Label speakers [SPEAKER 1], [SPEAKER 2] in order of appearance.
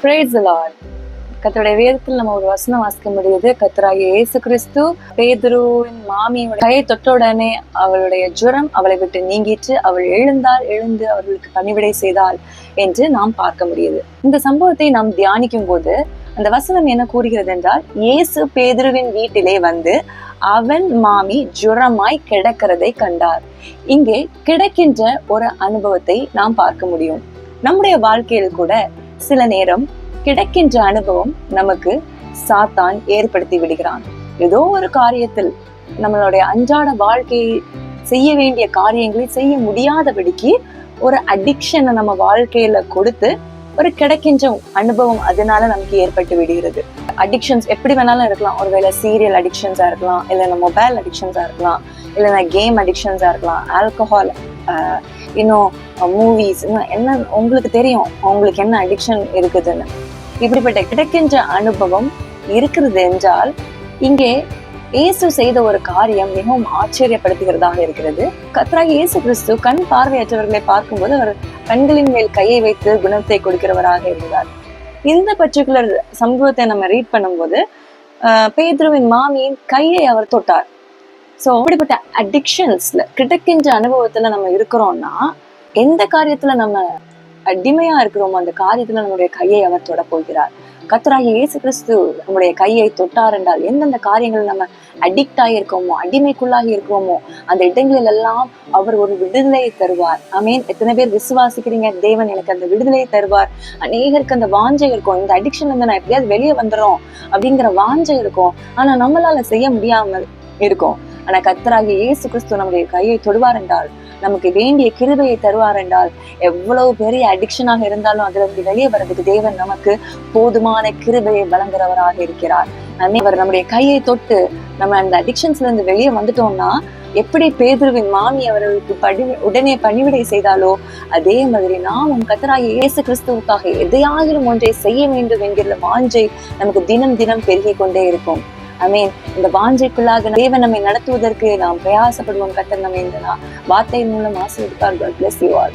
[SPEAKER 1] Praise the Lord. கர்த்தருடைய வேதத்தில் நம்ம ஒரு வசனம் வாசிக்க முடியுது. கர்த்தராகிய இயேசு கிறிஸ்து பேதுருவின் மாமியோட கையை தொட்ட உடனே அவளுடைய ஜுரம் அவளை விட்டு நீங்கிட்டு அவள் எழுந்து அவர்களுக்கு பணிவிடை செய்தாள் என்று நாம் பார்க்க முடியுது. இந்த சம்பவத்தை நாம் தியானிக்கும் போது அந்த வசனம் என்ன கூறுகிறது என்றால், இயேசு பேதுருவின் வீட்டிலே வந்து அவன் மாமி ஜுரமாய் கிடக்கிறதை கண்டார். இங்கே கிடக்கின்ற ஒரு அனுபவத்தை நாம் பார்க்க முடியும். நம்முடைய வாழ்க்கையில் கூட சில நேரம் கிடைக்கின்ற அனுபவம் நமக்கு சாத்தான் ஏற்படுத்தி விடுகிறான். ஏதோ ஒரு காரியத்தில் நம்மளுடைய அன்றாட வாழ்க்கையை செய்ய வேண்டிய காரியங்களை செய்ய முடியாதபடிக்கு ஒரு அடிக்ஷனை நம்ம வாழ்க்கையில கொடுத்து ஒரு கிடைக்கின்ற அனுபவம் அதனால நமக்கு ஏற்பட்டு விடுகிறது. அடிக்ஷன்ஸ் எப்படி வேணாலும் இருக்கலாம். ஒருவேளை சீரியல் அடிக்ஷன்ஸா இருக்கலாம், இல்லைன்னா மொபைல் அடிக்ஷன்ஸா இருக்கலாம், இல்லைன்னா கேம் அடிக்ஷன்ஸா இருக்கலாம், ஆல்கஹால், இன்னும் மூவிஸ், இன்னும் என்ன உங்களுக்கு தெரியும் உங்களுக்கு என்ன அடிக்ஷன் இருக்குதுன்னு. இப்படிப்பட்ட கிடைக்கின்ற அனுபவம் இருக்கிறது என்றால் இங்கே இயேசு செய்த ஒரு காரியம் மிகவும் ஆச்சரியப்படுத்துகிறதாக இருக்கிறது. கர்த்தராகிய இயேசு கிறிஸ்து கண் பார்வையற்றவர்களை பார்க்கும்போது அவர் கண்களின் மேல் கையை வைத்து குணத்தை கொடுக்கிறவராக இருந்தார். இந்த பர்டிகுலர் சம்பவத்தை நம்ம ரீட் பண்ணும்போது பேதுருவின் மாமியின் கையை அவர் தொட்டார். ஸோ அப்படிப்பட்ட அடிக்ஷன்ஸ்ல கிடைக்கின்ற அனுபவத்துல நம்ம இருக்கிறோம்னா, எந்த காரியத்துல நம்ம அடிமையா இருக்கிறோமோ அந்த காரியத்துல நம்முடைய கையை அவர் தொட போகிறார். கர்த்தராகிய இயேசு கிறிஸ்து நம்முடைய கையை தொட்டார் என்றால் எந்தெந்த காரியங்கள் நம்ம அடிக்ட் ஆகியிருக்கோமோ, அடிமைக்குள்ளாகி இருக்கிறோமோ, அந்த இடங்களில் எல்லாம் அவர் ஒரு விடுதலையை தருவார். ஆமென். எத்தனை பேர் விசுவாசிக்கிறீங்க? தேவன் எனக்கு அந்த விடுதலையை தருவார். அநேகருக்கு அந்த வாஞ்சை இருக்கும், இந்த அடிக்ஷன்ல இருந்து நான் எப்படியாவது வெளியே வந்துடும் அப்படிங்கிற வாஞ்சை இருக்கும். ஆனா நம்மளால செய்ய முடியாமல் இருக்கும். ஆனா கர்த்தராகிய இயேசு கிறிஸ்து நம்முடைய கையை தொடுவார் என்றால், நமக்கு வேண்டிய கிருபையை தருவார் என்றால், எவ்வளவு பெரிய அடிக்ஷனாக இருந்தாலும் அதுல இருந்து வெளியே வர்றதுக்கு தேவன் நமக்கு போதுமான கிருபையை வழங்குறவராக இருக்கிறார். அவர் நம்முடைய கையை தொட்டு நம்ம அந்த அடிக்ஷன்ஸ்ல இருந்து வெளியே வந்துட்டோம்னா, எப்படி பேதுருவின் மாமி அவர்களுக்கு உடனே பணிவிடை செய்தாலோ அதே மாதிரி நாமும் கர்த்தராகிய இயேசு கிறிஸ்துவுக்காக எதையாகிலும் ஒன்றை செய்ய வேண்டும் என்கிற வாஞ்சை நமக்கு தினம் தினம் பெருகி கொண்டே இருக்கும். ஆமென். இந்த வாஞ்சைக்குள்ளாக தேவன் நம்மை நடத்துவதற்கு நாம் பிரயாசப்படுவோம். கர்த்தர் நம்மை இந்த வார்த்தையின் மூலம் ஆசீர்வதிப்பார். God bless you all.